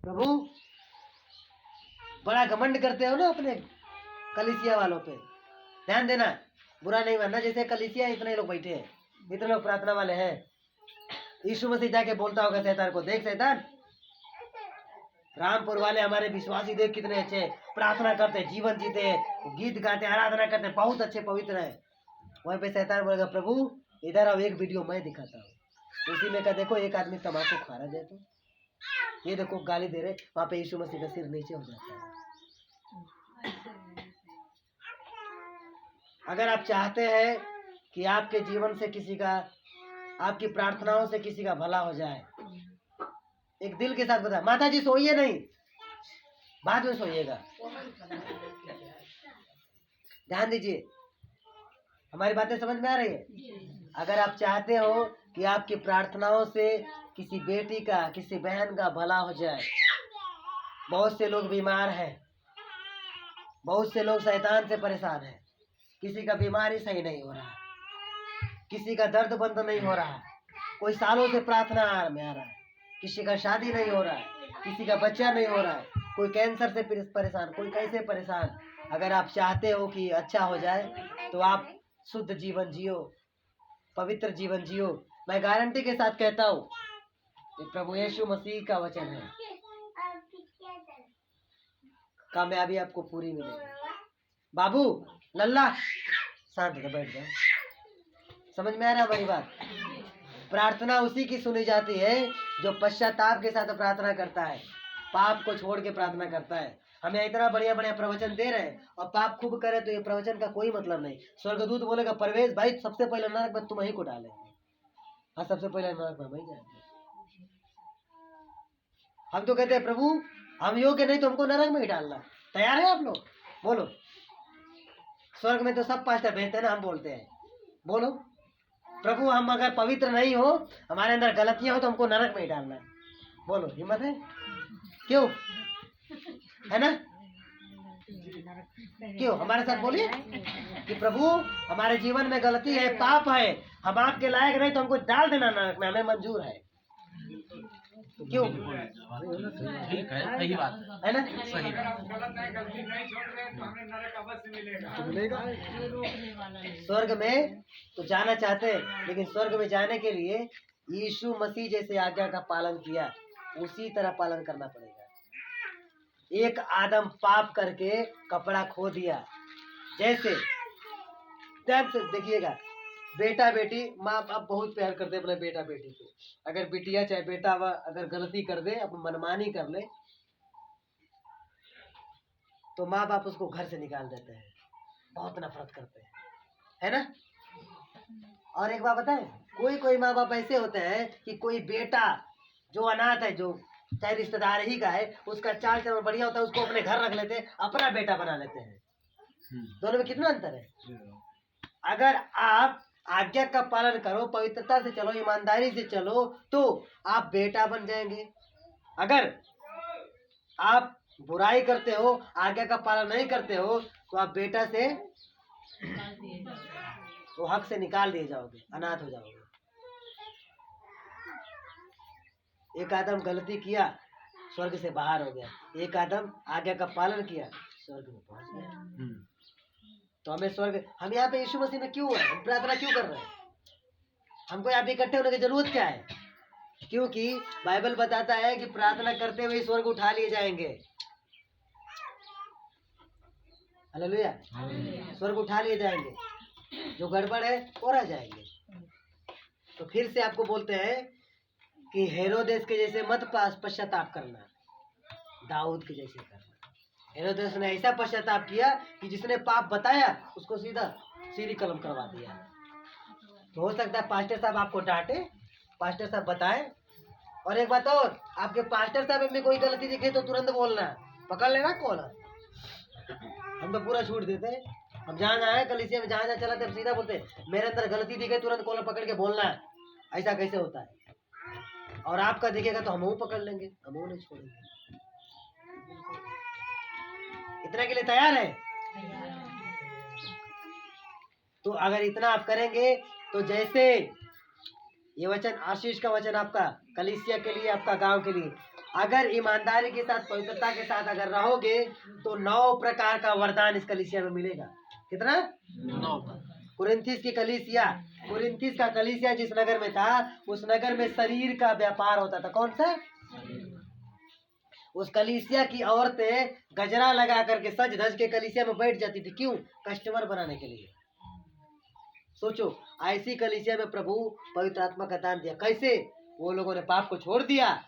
प्रभु बड़ा घमंड करते हो ना अपने कलीसिया वालों पे, ध्यान देना, बुरा नहीं मानना। जैसे कलीसिया इतने लोग बैठे हैं, इतने लोग प्रार्थना वाले हैं, यीशु मसीह जाके बोलता होगा शैतान को, देख शैतान, रामपुर वाले हमारे विश्वासी देख कितने अच्छे प्रार्थना करते, जीवन जीते, गीत गाते, आराधना करते, बहुत अच्छे पवित्र है। वहीं पे शैतान बोलेगा, प्रभु इधर आओ, एक वीडियो मैं दिखाता हूँ। उसी में का देखो एक आदमी तम्बाकू खा रहा है, देखो ये देखो गाली दे रहे, वहां पे यीशु मसीह का सिर नीचे हो जाता है। अगर आप चाहते हैं कि आपके जीवन से किसी का, आपकी प्रार्थनाओं से किसी का भला हो जाए, एक दिल के साथ बता, माता जी सोइए नहीं, बाद में सोइएगा, ध्यान दीजिए, हमारी बातें समझ में आ रही है। अगर आप चाहते हो कि आपकी प्रार्थनाओं से किसी बेटी का, किसी बहन का भला हो जाए, बहुत से लोग बीमार हैं, बहुत से लोग शैतान से परेशान हैं, किसी का बीमारी सही नहीं हो रहा, किसी का दर्द बंद नहीं हो रहा, कोई सालों से प्रार्थना में आ रहा है, किसी का शादी नहीं हो रहा है, किसी का बच्चा नहीं हो रहा है, कोई कैंसर से परेशान, कोई कैसे परेशान। अगर आप चाहते हो कि अच्छा हो जाए तो आप शुद्ध जीवन जियो, पवित्र जीवन जियो। मैं गारंटी के साथ कहता हूँ, ये प्रभु यीशु मसीह का वचन है, कामयाबी आपको पूरी मिलेगी। बाबू लल्ला शांत हो, बैठ जाओ, समझ में आ रहा हमारी बात। प्रार्थना उसी की सुनी जाती है जो पश्चाताप के साथ प्रार्थना करता है, पाप को छोड़ के प्रार्थना करता है। हमें इतना बढ़िया बढ़िया प्रवचन दे रहे हैं और पाप खूब करे तो ये प्रवचन का कोई मतलब नहीं। स्वर्गदूत बोलेगा, परवेश भाई सबसे पहले नरक में तुम ही को डालेंगे। हाँ, सबसे पहले नरक में वही जाएंगे। हम तो कहते हैं प्रभु हम योग्य नहीं तो हमको नरक में ही डालना। तैयार है आप लोग? बोलो। स्वर्ग में तो सब पास्टर भेजते हैं ना, हम बोलते हैं, बोलो प्रभु हम अगर पवित्र नहीं हो, हमारे अंदर गलतियां हो तो हमको नरक में ही डालना है। बोलो, हिम्मत है? क्यों है ना? क्यों? हमारे साथ बोलिए कि प्रभु हमारे जीवन में गलती है, पाप है, हम आपके लायक नहीं तो हमको डाल देना नरक में, हमें मंजूर है। क्यों? ठीक है, सही बात है ना? सही बात। स्वर्ग में तो जाना चाहते हैं, लेकिन स्वर्ग में जाने के लिए यीशु मसीह जैसे आज्ञा का पालन किया उसी तरह पालन करना पड़ेगा। एक आदम पाप करके कपड़ा खो दिया, जैसे ध्यान से देखिएगा, बेटा बेटी, माँ बाप बहुत प्यार करते अपने बेटा बेटी को। अगर बिटिया चाहे बेटा अगर गलती कर दे, अपनी मनमानी कर ले, तो माँ बाप उसको घर से निकाल देते हैं, बहुत नफरत करते हैं, है ना? और एक बात बताएं, कोई कोई माँ बाप ऐसे होते हैं कि कोई बेटा जो अनाथ है, जो चाहे रिश्तेदार ही का है, उसका चाल चलन बढ़िया होता है, उसको अपने घर रख लेते हैं, अपना बेटा बना लेते हैं। दोनों में कितना अंतर है? अगर आप आज्ञा का पालन करो, पवित्रता से चलो, ईमानदारी से चलो, तो आप बेटा बन जाएंगे। अगर आप बुराई करते हो, आज्ञा का पालन नहीं करते हो, तो आप बेटा से वो हक से निकाल दिए जाओगे, अनाथ हो जाओगे। एक आदम गलती किया, स्वर्ग से बाहर हो गया, एक आदम आज्ञा का पालन किया, स्वर्ग में पहुंच गया। तो हमें स्वर्ग, हम यहाँ पे यीशु मसीह में क्यों है, हम प्रार्थना क्यों कर रहे हैं, हमको यहाँ पे इकट्ठे होने की जरूरत क्या है? क्योंकि बाइबल बताता है कि प्रार्थना करते हुए स्वर्ग उठा लिए जाएंगे। हालेलुया, स्वर्ग उठा लिए जाएंगे, जो गड़बड़ है वो रह जाएंगे। तो फिर से आपको बोलते हैं कि हेरोदेस के जैसे मत पश्चाताप करना, दाऊद के जैसे करना। हेरोदेस ने ऐसा पश्चाताप किया कि जिसने पाप बताया उसको सीधा सीधी कलम करवा दिया। तो हो सकता है पास्टर साहब आपको डांटे, पास्टर साहब बताए। और एक बात और, आपके पास्टर साहब में कोई गलती दिखे तो तुरंत बोलना, पकड़ लेना कॉल। हम तो पूरा छूट देते हैं, हम जहाँ जाए कलीसिया में, जहाँ चला थे सीधा बोलते मेरे अंदर गलती दिखे तुरंत कॉलर पकड़ के बोलना है। ऐसा कैसे होता है? और आपका दिखेगा तो हम वो पकड़ लेंगे, हम वो नहीं छोड़ेंगे। इतना के लिए तैयार है? तो अगर इतना आप करेंगे तो जैसे ये वचन आशीष का वचन आपका कलीसिया के लिए, आपका गांव के लिए। अगर ईमानदारी के साथ, पवित्रता के साथ अगर रहोगे तो 9 प्रकार का वरदान इस कलीसिया में मिलेगा। कितना? 9। कुरिन्थिस की कलीसिया, कुरिन्थिस का कलीसिया जिस नगर में था, उस नगर में शरीर का व्यापार होता था। कौन सा? उस कलीसिया की औरतें गजरा लगा करके सज धज के कलीसिया में बैठ जाती थी। क्यों? कस्टमर बनाने के लिए। सोचो, ऐसी कलीसिया में प्रभु पवित्र आत्मा का दान दिया। कैसे? वो लोगों ने पाप को छोड़ दिया।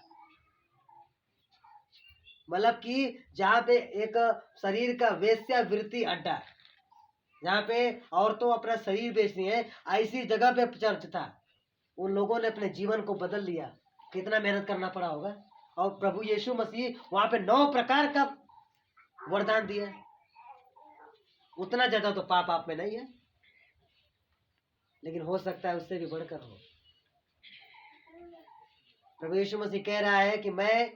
मतलब कि जहाँ पे एक शरीर का वेश्यावृत्ति अड्डा, जहाँ पे औरतों अपना शरीर बेचती है, ऐसी जगह पे चर्च था। उन लोगों ने अपने जीवन को बदल लिया। कितना मेहनत करना पड़ा होगा। और प्रभु यीशु मसीह वहां पे 9 प्रकार का वरदान दिया। उतना ज्यादा तो पाप आप में नहीं है, लेकिन हो सकता है उससे भी बढ़कर हो। प्रभु यीशु मसीह कह रहा है कि मैं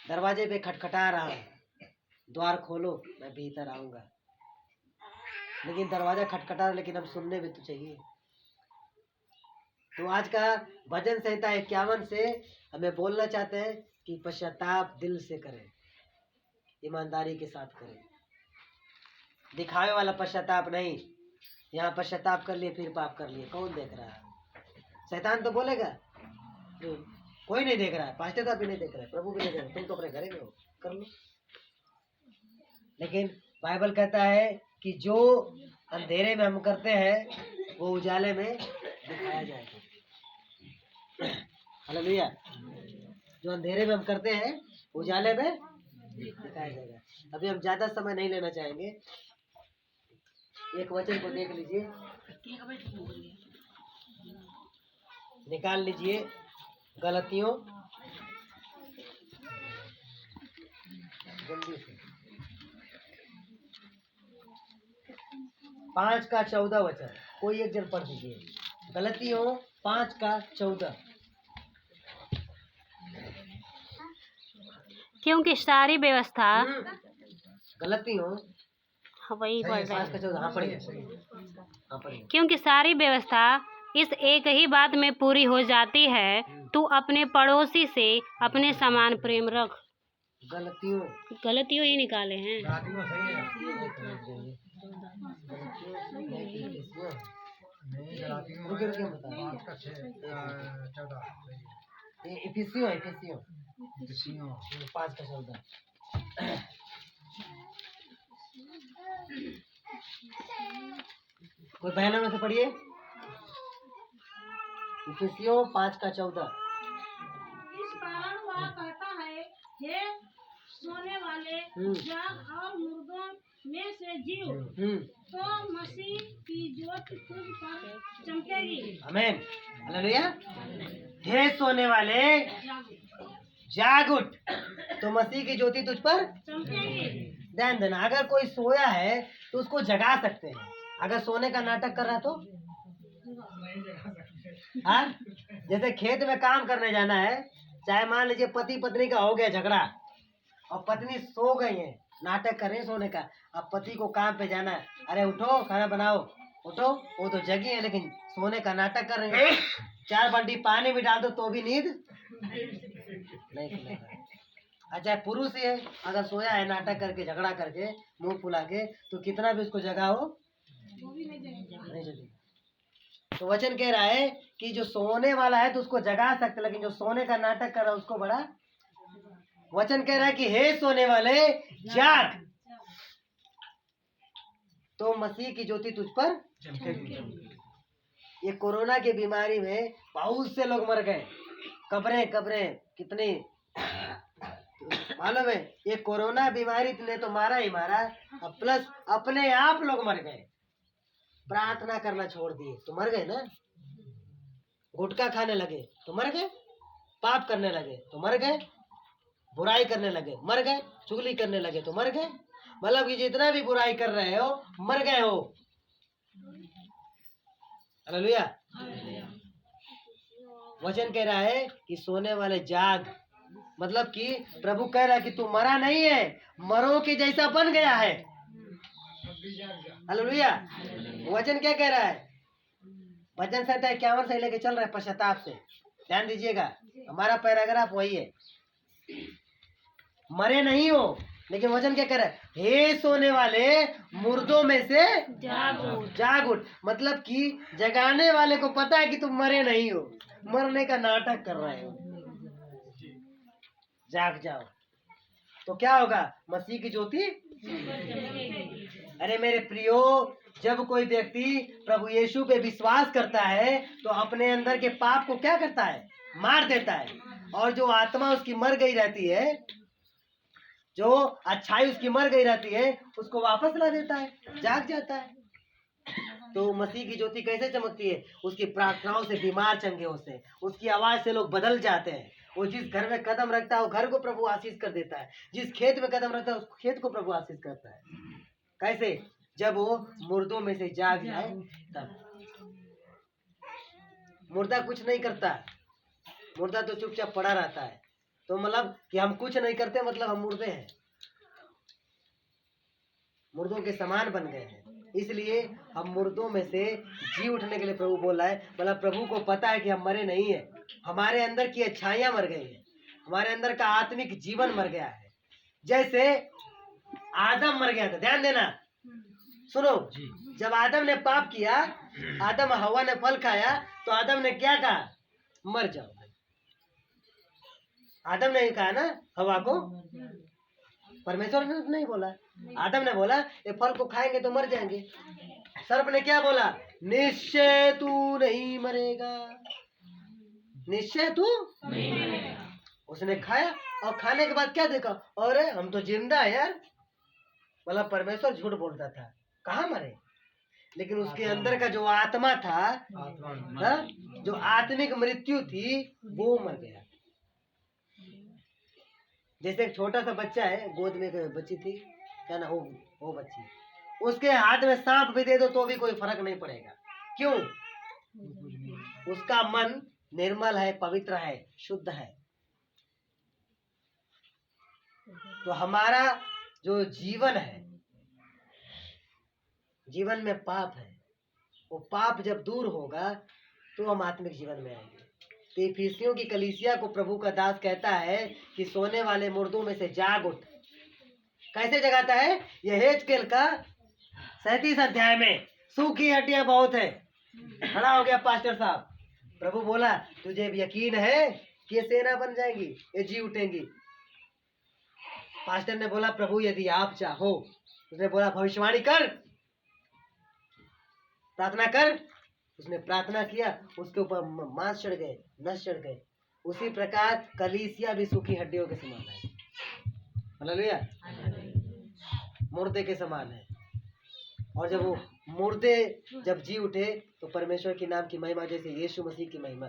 दरवाजे पे खटखटा रहा हूं, द्वार खोलो, मैं भीतर आऊंगा। लेकिन दरवाजा खटखटा, लेकिन हम सुनने भी तो चाहिए। तो आज का भजन संहिता 51 से हमें बोलना चाहते हैं कि पश्चाताप दिल से करें, ईमानदारी के साथ करें, दिखावे वाला पश्चाताप नहीं। यहाँ पश्चाताप कर लिए फिर पाप कर लिए, कौन देख रहा है? शैतान तो बोलेगा, कोई नहीं देख रहा है, पास्टर साहब भी नहीं देख रहा है, प्रभु भी नहीं देख रहा है, तुम तो अपने घरे में हो, कर लो। लेकिन बाइबल कहता है कि जो अंधेरे में हम करते हैं वो उजाले में दिखाया जाएगा। हालेलुया। जो अंधेरे में हम करते हैं उजाले में दिखाया जाएगा। अभी हम ज्यादा समय नहीं लेना चाहेंगे। एक वचन को देख लीजिए, निकाल लीजिए गलतियों, जल्दी से 5 का 14 वचन, कोई एक जन पढ़ दीजिए। गलतियों 5 का 14। क्योंकि सारी व्यवस्था, गलतियों, हाँ वही पढ़ रहे 5 का 14। हाँ पढ़िए, हाँ पढ़िए। क्योंकि सारी व्यवस्था इस एक ही बात में पूरी हो जाती है, तू अपने पड़ोसी से अपने समान प्रेम रख। गलतियों ही निकाले हैं। इफिसियों 5 का 14। कोई बहनों में से पढ़िए, इफिसियों 5 का 14। इस कारण वह कहता है, हे सोने वाले जाग और मुर्दों में से जीव, तो मसीह की ज्योति तुझ पर चमकेगी। आमीन, हालेलुया। हे सोने वाले जाग उठ, तो मसीह की ज्योति तुझ पर चमकेगी। ध्यान देना, अगर कोई सोया है तो उसको जगा सकते हैं। अगर सोने का नाटक कर रहा तो हाँ, जैसे खेत में काम करने जाना है, चाहे मान लीजिए पति पत्नी का हो गया झगड़ा और पत्नी सो गई है, नाटक कर रहे हैं सोने का, अब पति को काम पे जाना है, अरे उठो खाना बनाओ, उठो, वो तो जगी है लेकिन सोने का नाटक कर रहे हैं। 4 बाल्टी पानी भी डाल दो तो भी नींद नहीं खुलेगा। अच्छा पुरुष है, अगर सोया है नाटक करके, झगड़ा करके, मुंह फुला के, तो कितना भी उसको जगाओ नहीं जगेगा। तो वचन कह रहा है कि जो सोने वाला है तो उसको जगा सकते, लेकिन जो सोने का नाटक कर रहा है उसको बड़ा। वचन कह रहा है कि हे सोने वाले जाग, तो मसीह की ज्योति तुझ पर। ये कोरोना की बीमारी में बहुत से लोग मर गए, कब्रें कितनी मालूम है। ये कोरोना बीमारी ने तो मारा ही मारा, अब प्लस अपने आप लोग मर गए। प्रार्थना करना छोड़ दिए तो मर गए ना, गुटखा खाने लगे तो मर गए, पाप करने लगे तो मर गए, बुराई करने लगे मर गए, चुगली करने लगे तो मर गए। मतलब कि जितना भी बुराई कर रहे हो मर गए हो। हालेलुया। वचन कह रहा है कि सोने वाले जाग, मतलब कि प्रभु कह रहा है कि तू मरा नहीं है, मरो के जैसा बन गया है। हालेलुया। वचन क्या कह रहा है भजन संहिता 51 से लेके चल रहा है पश्चाताप से, ध्यान दीजिएगा। हमारा पैराग्राफ वही है, मरे नहीं हो, लेकिन वचन क्या करे, हे सोने वाले मुर्दों में से जाग उठ। मतलब कि जगाने वाले को पता है कि तुम मरे नहीं हो, मरने का नाटक कर रहे हो, जाग जाओ। तो क्या होगा, मसीह की ज्योति। अरे मेरे प्रियो, जब कोई व्यक्ति प्रभु यीशु पे विश्वास करता है तो अपने अंदर के पाप को क्या करता है, मार देता है, और जो आत्मा उसकी मर गई रहती है, जो अच्छाई उसकी मर गई रहती है, उसको वापस ला देता है, जाग जाता है। तो मसीह की ज्योति कैसे चमकती है, उसकी प्रार्थनाओं से बीमार चंगे होते हैं, उसकी आवाज से लोग बदल जाते हैं। वो जिस घर में कदम रखता है वो घर को प्रभु आशीष कर देता है, जिस खेत में कदम रखता है उस खेत को प्रभु आशीष करता है। कैसे, जब वो मुर्दों में से जाग जाए तब। मुर्दा कुछ नहीं करता, मुर्दा तो चुपचाप पड़ा रहता है। तो मतलब कि हम कुछ नहीं करते, मतलब हम मुर्दे हैं, मुर्दों के समान बन गए हैं। इसलिए हम मुर्दों में से जी उठने के लिए प्रभु बोला है। मतलब प्रभु को पता है कि हम मरे नहीं है, हमारे अंदर की अच्छाइयां मर गई है, हमारे अंदर का आत्मिक जीवन मर गया है। जैसे आदम मर गया था, ध्यान देना, सुनो। जब आदम ने पाप किया, आदम हवा ने फल खाया, तो आदम ने क्या कहा, मर जाओ। आदम ने कहा ना हवा को, परमेश्वर ने नहीं बोला, आदम ने बोला ये फल को खाएंगे तो मर जाएंगे। सर्प ने क्या बोला, निश्चय तू नहीं मरेगा, निश्चय तू नहीं मरेगा। उसने खाया, और खाने के बाद क्या देखा, अरे हम तो जिंदा है यार। मतलब परमेश्वर झूठ बोलता था, कहाँ मरे, लेकिन उसके अंदर का जो आत्मा था, जो आत्मिक मृत्यु थी, वो मर गया। जैसे एक छोटा सा बच्चा है, गोद में एक बच्ची थी, क्या ना, वो बच्ची, उसके हाथ में सांप भी दे दो तो भी कोई फर्क नहीं पड़ेगा। क्यों, उसका मन निर्मल है, पवित्र है, शुद्ध है। तो हमारा जो जीवन है, जीवन में पाप है, वो पाप जब दूर होगा तो हम आत्मिक जीवन में आएंगे। तो इफिसियों की कलीसिया को प्रभु का दास कहता है कि सोने वाले मुर्दों में से जाग उठ। कैसे जगाता है, यह हेजकेल का 37 अध्याय में, सूखी हड्डियां बहुत है। खड़ा हो गया पास्टर साहब, प्रभु बोला तुझे यकीन है कि ये सेना बन जाएंगी, ये जी उठेंगी। पास्टर ने बोला प्रभु यदि आप चाहो, उसने बोला भविष्यवाणी कर, प्रार्थना कर। उसने प्रार्थना किया, उसके ऊपर मांस चढ़ गए, नस चढ़ गए। उसी प्रकार कलीसिया भी सूखी हड्डियों के समान है, हालेलुया, मुर्दे के समान है। और जब वो मुर्दे जब जी उठे तो परमेश्वर के नाम की महिमा, जैसे यीशु मसीह की महिमा।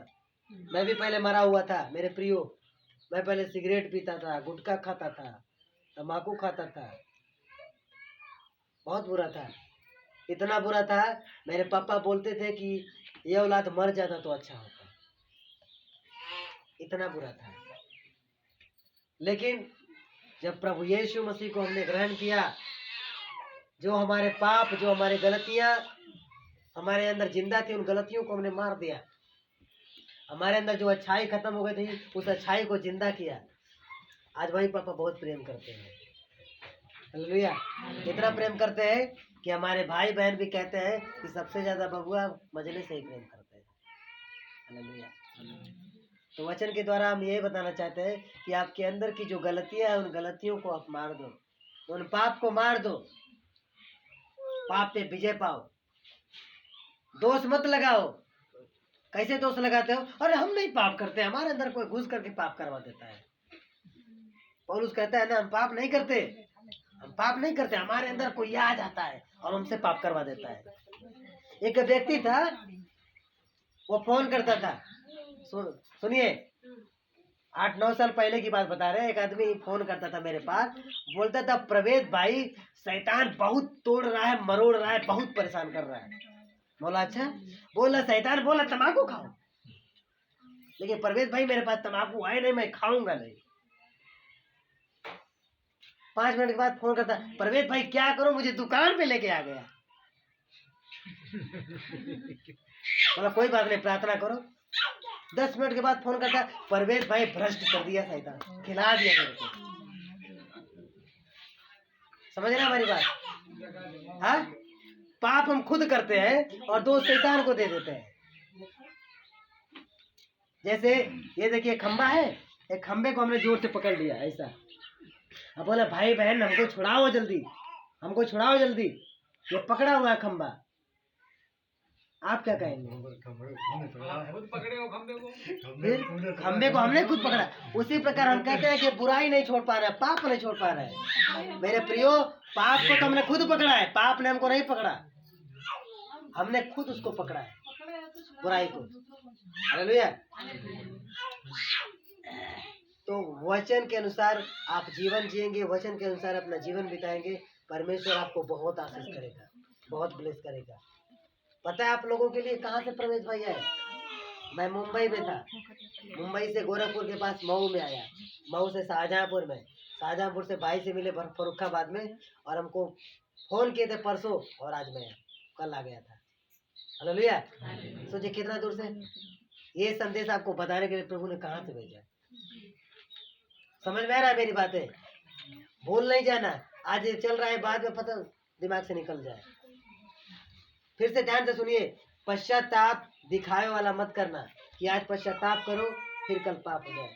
मैं भी पहले मरा हुआ था मेरे प्रियो, मैं पहले सिगरेट पीता था, गुटखा खाता था, तम्बाकू खाता था, बहुत बुरा था। इतना बुरा था, मेरे पापा बोलते थे कि ये औलाद मर जाता तो अच्छा होता, इतना बुरा था। लेकिन जब प्रभु यीशु मसीह को हमने ग्रहण किया, जो हमारे पाप, जो हमारे गलतियां हमारे अंदर जिंदा थी, उन गलतियों को हमने मार दिया। हमारे अंदर जो अच्छाई खत्म हो गई थी, उस अच्छाई को जिंदा किया। आज वही पापा बहुत प्रेम करते हैं, हालेलुया। इतना प्रेम करते हैं कि हमारे भाई बहन भी कहते हैं कि सबसे ज्यादा बबुआ मजले से ही प्रेम करते हैं, हालेलुया। तो वचन के द्वारा हम यही बताना चाहते हैं कि आपके अंदर की जो गलतियां हैं, उन गलतियों को आप मार दो, उन पाप को मार दो, पाप पे विजय पाओ। दोष मत लगाओ। कैसे दोष लगाते हो, अरे हम नहीं पाप करते, हमारे अंदर कोई घुस करके पाप करवा देता है। पौलुस कहता है ना, हम पाप नहीं करते, हम पाप नहीं करते, हमारे अंदर कोई आ जाता है और हमसे पाप करवा देता है। एक व्यक्ति था, वो फोन करता था, सुनिए 8-9 साल पहले की बात बता रहे हैं। एक आदमी फोन करता था मेरे पास, बोलता था प्रवेद भाई शैतान बहुत तोड़ रहा है, मरोड़ रहा है, बहुत परेशान कर रहा है। बोला अच्छा, बोला शैतान बोला तम्बाकू खाओ, लेकिन प्रवेद भाई मेरे पास तम्बाकू है नहीं, मैं खाऊंगा नहीं। 5 मिनट के बाद फोन करता, प्रवेद भाई क्या करो, मुझे दुकान पे लेके आ गया। बोला कोई बात नहीं, प्रार्थना करो। 10 मिनट के बाद फोन करता, परवेज भाई भ्रष्ट कर दिया शैतान, खिला दिया मेरे को। समझ रहे हमारी बात? हाँ, पाप हम खुद करते हैं और दोष शैतान को दे देते हैं। जैसे ये देखिए खंबा है, एक खंबे को हमने जोर से पकड़ लिया ऐसा, अब बोला भाई बहन हमको छुड़ाओ जल्दी, हमको छुड़ाओ जल्दी, ये पकड़ा हुआ है खंबा। आप क्या कहेंगे? फिर खंबे को हमने खुद पकड़ा। उसी प्रकार हम कहते हैं कि बुराई नहीं छोड़ पा रहा है, पाप नहीं छोड़ पा रहा है। मेरे प्रियो, पाप को तो हमने खुद पकड़ा है, पाप ने हमको नहीं पकड़ा, हमने खुद उसको पकड़ा है, बुराई को। हालेलुया। तो वचन के अनुसार आप जीवन जिएंगे, वचन के अनुसार अपना जीवन बिताएंगे, परमेश्वर आपको बहुत आशीष करेगा, बहुत ब्लेस करेगा। पता है आप लोगों के लिए कहाँ से प्रवेश भाई है? मैं मुंबई में था, मुंबई से गोरखपुर के पास मऊ में आया, मऊ से शाहजहांपुर में, शाहजहांपुर से भाई से मिले फर्रुखाबाद में, और हमको फोन किए थे परसों, और आज मैं कल आ गया था। हालेलुया। सोचिए कितना दूर से ये संदेश आपको बताने के लिए प्रभु ने कहाँ से भेजा। समझ में आ रहा है मेरी बातें? भूल नहीं जाना, आज ये चल रहा है, बाद में पता दिमाग से निकल जाए। फिर से ध्यान से सुनिए, पश्चाताप दिखावे वाला मत करना कि आज पश्चाताप करो फिर कल पाप हो जाए।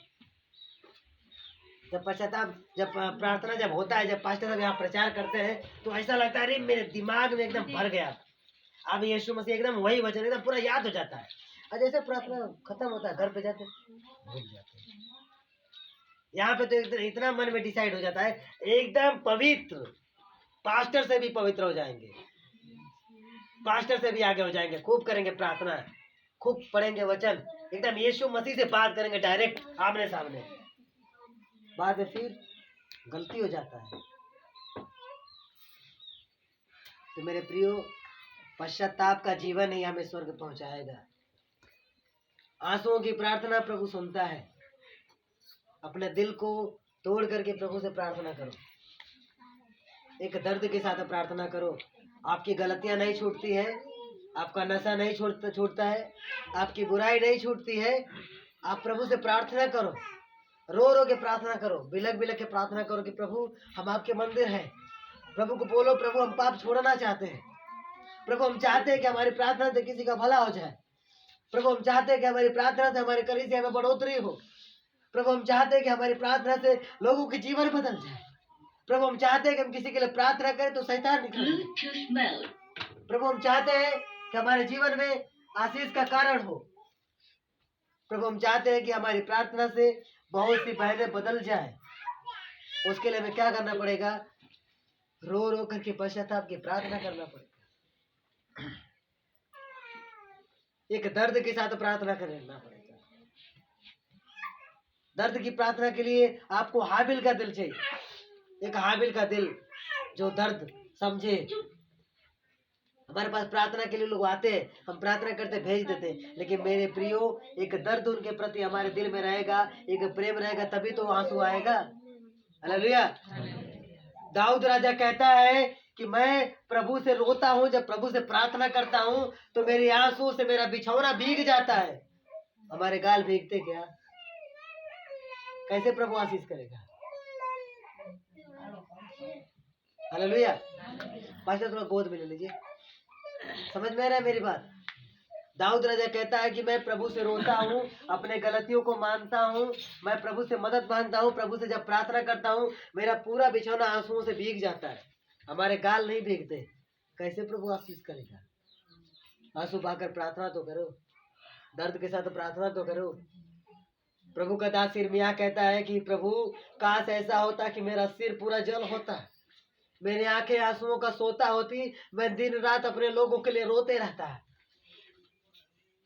जब पश्चाताप, जब प्रार्थना जब होता है, जब पास्टर साहब यहाँ प्रचार करते हैं, तो ऐसा लगता है अरे मेरे दिमाग में एकदम भर गया, अब यीशु मसीह एकदम वही वचन एकदम पूरा याद हो जाता है। और जैसे प्रार्थना खत्म होता है, घर पे जाते भूल जाते हैं। यहाँ पे तो इतना मन में डिसाइड हो जाता है, एकदम पवित्र, पास्टर से भी पवित्र हो जाएंगे, पास्टर से भी आगे हो जाएंगे, खूब करेंगे प्रार्थना, खूब पढ़ेंगे वचन, एकदम यीशु मसीह से बात करेंगे डायरेक्ट आमने सामने। बाद में फिर गलती हो जाता है। तो मेरे प्रियो, पश्चाताप का जीवन ही हमें स्वर्ग पहुंचाएगा। आंसुओं की प्रार्थना प्रभु सुनता है। अपने दिल को तोड़ करके प्रभु से प्रार्थना करो, एक दर्द के साथ प्रार्थना करो। आपकी गलतियां नहीं छूटती है, आपका नशा नहीं छूटता है, आपकी बुराई नहीं छूटती है, आप प्रभु से प्रार्थना करो, रो रो के प्रार्थना करो, बिलख बिलख के प्रार्थना करो कि प्रभु हम आपके मंदिर हैं। प्रभु को बोलो, प्रभु हम पाप छोड़ना चाहते हैं, प्रभु हम चाहते हैं कि हमारी प्रार्थना से किसी का भला हो जाए, प्रभु हम चाहते हैं कि हमारी प्रार्थना से हमारे कलीसिया में बढ़ोतरी हो, प्रभु हम चाहते हैं कि हमारी प्रार्थना से लोगों के जीवन बदल जाए, प्रभु हम चाहते हैं कि हम किसी के लिए प्रार्थना करें तो शैतान निकल जाए, प्रभु हम चाहते हैं कि हमारे जीवन में आशीष का कारण हो, प्रभु हम चाहते हैं कि हमारी प्रार्थना से बहुत सी बहनें बदल जाए। उसके लिए हमें क्या करना पड़ेगा? रो रो करके पश्चाताप की प्रार्थना करना पड़ेगा, एक दर्द के साथ प्रार्थना करना पड़ेगा। दर्द की प्रार्थना के लिए आपको हाबिल का दिल चाहिए, एक हाबिल का दिल जो दर्द समझे। हमारे पास प्रार्थना के लिए लोग आते हैं, हम प्रार्थना करते भेज देते, लेकिन मेरे प्रियो एक दर्द उनके प्रति हमारे दिल में रहेगा, एक प्रेम रहेगा, तभी तो आंसू आएगा। हालेलुया। दाऊद राजा कहता है कि मैं प्रभु से रोता हूँ, जब प्रभु से प्रार्थना करता हूँ तो मेरे आंसू से मेरा बिछौना भीग जाता है। हमारे गाल भीगते क्या? कैसे प्रभु आशीष करेगा? हालेलुया। पास्टर थोड़ा गोद में ले लीजिए। समझ में आ रहा है मेरी बात? दाऊद राजा कहता है कि मैं प्रभु से रोता हूँ, अपने गलतियों को मानता हूँ, मैं प्रभु से मदद मांगता हूँ, प्रभु से जब प्रार्थना करता हूँ मेरा पूरा बिछौना आंसुओं से भीग जाता है, हमारे गाल नहीं भीगते। कैसे प्रभु आशीष करेगा? आंसू बहाकर प्रार्थना तो करो, दर्द के साथ प्रार्थना तो करो। प्रभु का दास यिर्मयाह कहता है कि प्रभु काश ऐसा होता कि मेरा सिर पूरा जल होता, मेरी आंखें आंसुओं का सोता होती, मैं दिन रात अपने लोगों के लिए रोते रहता है।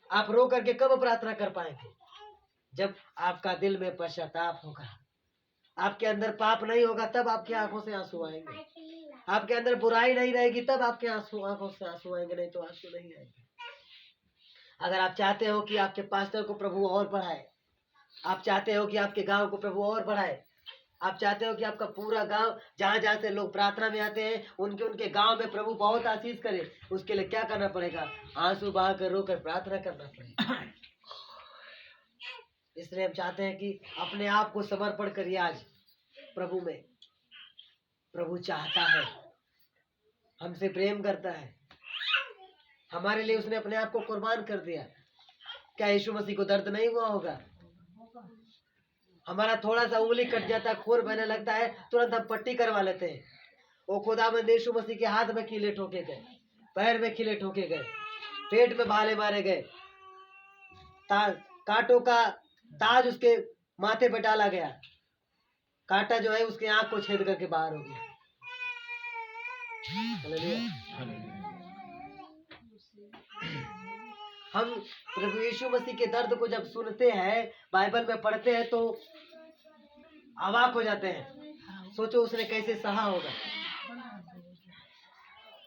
आप रो करके कब प्रार्थना कर पाएंगे? जब आपका दिल में पश्चाताप होगा, आपके अंदर पाप नहीं होगा, तब आपकी आंखों से आंसू आएंगे। आपके अंदर बुराई नहीं रहेगी, तब आपके आंखों से आंसू आएंगे, नहीं तो आंसू नहीं आएंगे। अगर आप चाहते हो कि आपके पास्टर को प्रभु और बढ़ाए, आप चाहते हो कि आपके गांव को प्रभु और बढ़ाए, आप चाहते हो कि आपका पूरा गांव, जहाँ जहाँ से लोग प्रार्थना में आते हैं, उनके उनके गांव में प्रभु बहुत आशीष करे। उसके लिए क्या करना पड़ेगा? आंसू बहा कर रोकर प्रार्थना करना पड़ेगा। इसलिए हम चाहते हैं कि अपने आप को समर्पण करिए आज प्रभु में। प्रभु चाहता है, हमसे प्रेम करता है, हमारे लिए उसने अपने आप को कुर्बान कर दिया। क्या यीशु मसीह को दर्द नहीं हुआ होगा? हमारा थोड़ा सा उंगली कट जाता है, खून बहने लगता है, तुरंत हम पट्टी करवा लेते हैं। वो खुदावंद यीशु मसीह के हाथ में कीले ठोके गए, पैर में कीले ठोके गए, पेट में भाले मारे गए, कांटों का ताज उसके माथे पे डाला गया, कांटा जो है उसकी आंख को छेद करके बाहर हो गया। हालेलुया। हम प्रभु यीशु मसीह के दर्द को जब सुनते हैं, बाइबल में पढ़ते हैं, तो अवाक हो जाते हैं। सोचो उसने कैसे सहा होगा।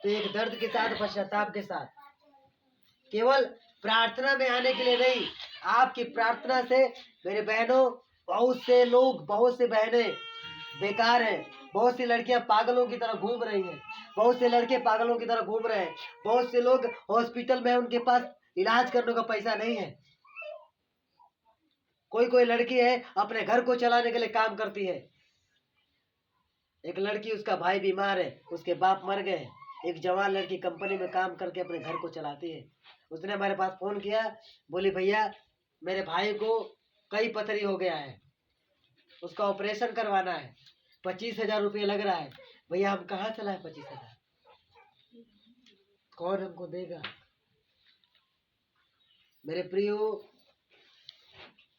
तो एक दर्द के साथ, पश्चाताप के साथ, केवल प्रार्थना में आने के लिए नहीं, आपकी प्रार्थना से मेरे बहनों, बहुत से लोग, बहुत से बहनें बेकार हैं, बहुत सी लड़कियां पागलों की तरह घूम रही हैं, बहुत से लड़के पागलों की तरह घूम रहे हैं, बहुत से लोग हॉस्पिटल में, उनके पास इलाज करने का पैसा नहीं है। कोई कोई लड़की है अपने घर को चलाने के लिए काम करती है। एक लड़की, उसका भाई बीमार है, उसके बाप मर गए, एक जवान लड़की कंपनी में काम करके अपने घर को चलाती है। उसने हमारे पास फोन किया, बोली भैया मेरे भाई को कई पथरी हो गया है, उसका ऑपरेशन करवाना है, 25,000 रुपये लग रहा है। भैया हम कहाँ से लाए 25,000? कौन हमको देगा? मेरे प्रियो,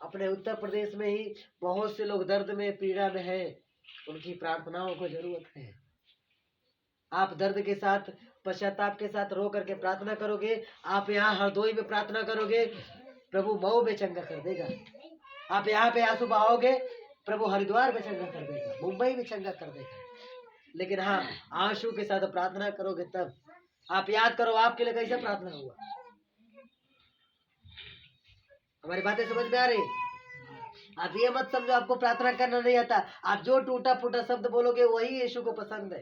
अपने उत्तर प्रदेश में ही बहुत से लोग दर्द में, पीड़ा में है, उनकी प्रार्थनाओं को जरूरत है। आप दर्द के साथ, पश्चाताप के साथ रो करके प्रार्थना करोगे। आप यहाँ हरदोई में प्रार्थना करोगे, प्रभु मऊ में चंगा कर देगा। आप यहाँ पे आंसू बहाओगे, प्रभु हरिद्वार में चंगा कर देगा, मुंबई में चंगा कर देगा। लेकिन हाँ, आंसू के साथ प्रार्थना करोगे तब। आप याद करो आपके लिए कैसे प्रार्थना हुआ। हमारी बातें समझ में आ रही? आप ये मत समझो आपको प्रार्थना करना नहीं आता। आप जो टूटा फूटा शब्द बोलोगे वही यीशु को पसंद है।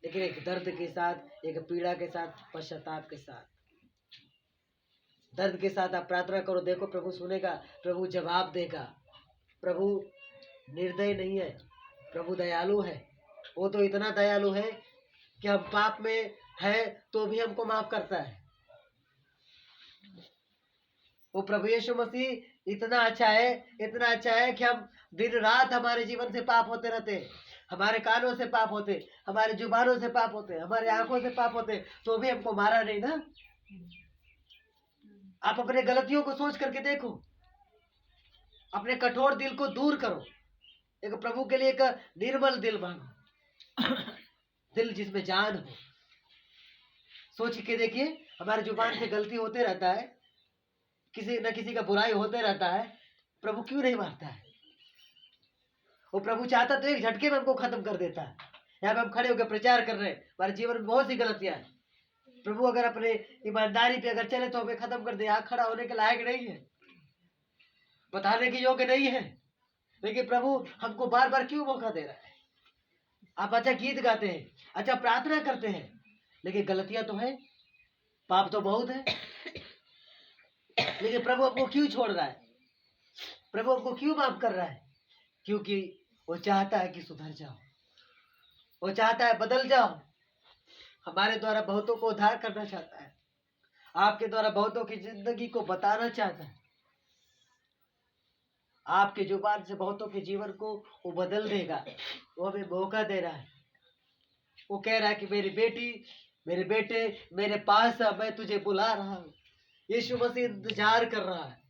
लेकिन एक दर्द के साथ, एक पीड़ा के साथ, पश्चाताप के साथ, दर्द के साथ आप प्रार्थना करो। देखो प्रभु सुनेगा, प्रभु जवाब देगा। प्रभु निर्दय नहीं है, प्रभु दयालु है। वो तो इतना दयालु है कि हम पाप में है तो भी हमको माफ करता है। वो प्रभु यीशु मसीह इतना अच्छा है, इतना अच्छा है कि हम दिन रात हमारे जीवन से पाप होते रहते हैं, हमारे कानों से पाप होते, हमारे जुबानों से पाप होते, हमारे आंखों से पाप होते, तो भी हमको मारा नहीं ना। आप अपने गलतियों को सोच करके देखो, अपने कठोर दिल को दूर करो, एक प्रभु के लिए एक निर्मल दिल मांगो, दिल जिसमें जान हो। सोच के देखिए, हमारे जुबान से गलती होते रहता है, किसी न किसी का बुराई होते रहता है, प्रभु क्यों नहीं मारता है? वो प्रभु चाहता तो एक झटके में हमको खत्म कर देता है। यहाँ पे हम खड़े होकर प्रचार कर रहे हैं, हमारे जीवन में बहुत सी गलतियां हैं। प्रभु अगर अपने ईमानदारी पे अगर चले तो हमें खत्म कर दे। यहाँ खड़ा होने के लायक नहीं है, बताने के योग्य नहीं है, लेकिन प्रभु हमको बार बार क्यों मौका दे रहा है? आप अच्छा गीत गाते हैं, अच्छा प्रार्थना करते हैं, लेकिन गलतियां तो है, पाप तो बहुत है। लेकिन प्रभु आपको क्यों छोड़ रहा है? प्रभु आपको क्यों माफ कर रहा है? क्योंकि वो चाहता है कि सुधर जाओ, वो चाहता है बदल जाओ। हमारे द्वारा बहुतों को उद्धार करना चाहता है, आपके द्वारा बहुतों की जिंदगी को बताना चाहता है। आपके जुबान से बहुतों के जीवन को वो बदल देगा। वो हमें मौका दे रहा है। वो कह रहा है कि मेरी बेटी, मेरे बेटे मेरे पास आ, मैं तुझे बुला रहा हूँ। यीशु मसीह इंतजार कर रहा है।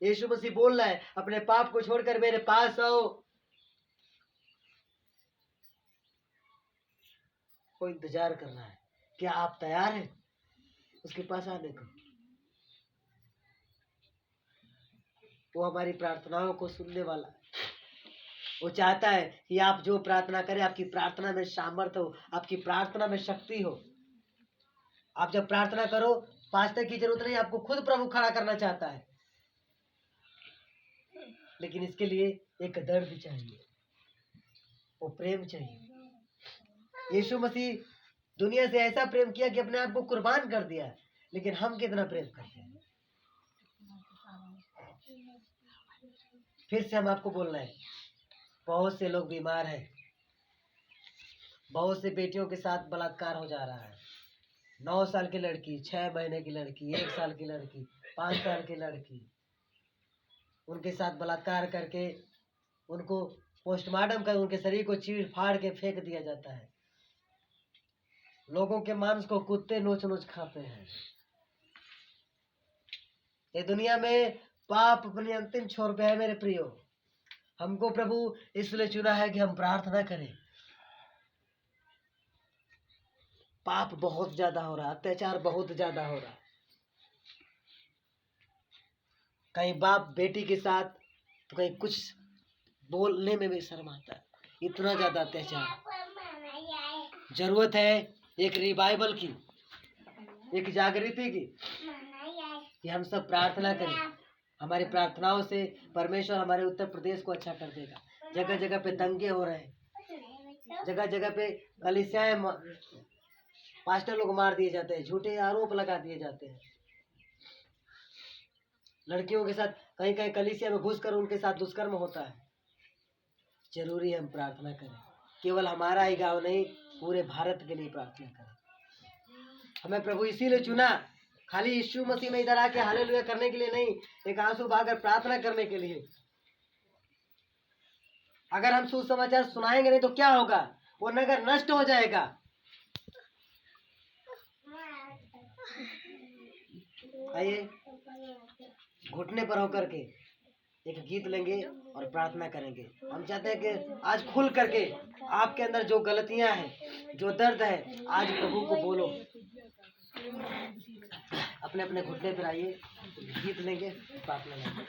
यीशु मसीह बोल रहा है, अपने पाप को छोड़कर मेरे पास आओ। वो इंतजार कर रहा है। क्या आप तैयार हैं उसके पास आने को? वो हमारी प्रार्थनाओं को सुनने वाला है। वो चाहता है कि आप जो प्रार्थना करें, आपकी प्रार्थना में सामर्थ्य हो, आपकी प्रार्थना में शक्ति हो। आप जब प्रार्थना करो, पास्टर की जरूरत नहीं, आपको खुद प्रभु खड़ा करना चाहता है। लेकिन इसके लिए एक दर्द चाहिए, वो प्रेम चाहिए। यीशु मसीह दुनिया से ऐसा प्रेम किया कि अपने आप को कुर्बान कर दिया, लेकिन हम कितना प्रेम करते हैं। फिर से हम आपको बोल रहे हैं, बहुत से लोग बीमार हैं, बहुत से बेटियों के साथ बलात्कार हो जा रहा है। 9 साल की लड़की, 6 महीने की लड़की, 1 साल की लड़की, 5 साल की लड़की, उनके साथ बलात्कार करके उनको पोस्टमार्टम कर उनके शरीर को चीर फाड़ के फेंक दिया जाता है। लोगों के मांस को कुत्ते नोच नोच खाते हैं। ये दुनिया में पाप अपनी अंतिम छोर पे है मेरे प्रियो। हमको प्रभु इसलिए चुना है कि हम प्रार्थना करें। पाप बहुत ज्यादा हो रहा, अत्याचार बहुत ज्यादा हो रहा। कहीं बाप बेटी के साथ तो कहीं कुछ बोलने में भी शर्म आता है, इतना ज्यादा अत्याचार। जरूरत है एक रिवाइवल की, एक जागृति की, कि हम सब प्रार्थना करें। हमारी प्रार्थनाओं से परमेश्वर हमारे उत्तर प्रदेश को अच्छा कर देगा। जगह जगह पे दंगे हो रहे हैं, जगह जगह पे कलीसियाएं, पास्टर लोग मार दिए जाते हैं, झूठे आरोप लगा दिए जाते हैं। लड़कियों के साथ कहीं कहीं कलीसिया में घुसकर उनके साथ दुष्कर्म होता है। जरूरी है हम प्रार्थना करें, केवल हमारा ही गांव नहीं, पूरे भारत के लिए प्रार्थना करें। हमें प्रभु इसीलिए चुना, खाली यीशु मसीह में इधर आके हालेलुया करने के लिए नहीं, एक आंसू बहाकर प्रार्थना करने के लिए। अगर हम सुसमाचार सुनाएंगे नहीं तो क्या होगा? वो नगर नष्ट हो जाएगा। आइए घुटने पर होकर के एक गीत लेंगे और प्रार्थना करेंगे। हम चाहते हैं कि आज खुल करके आपके अंदर जो गलतियां हैं, जो दर्द है, आज प्रभु को बोलो। अपने अपने घुटने पर आइए, गीत लेंगे, प्रार्थना लेंगे।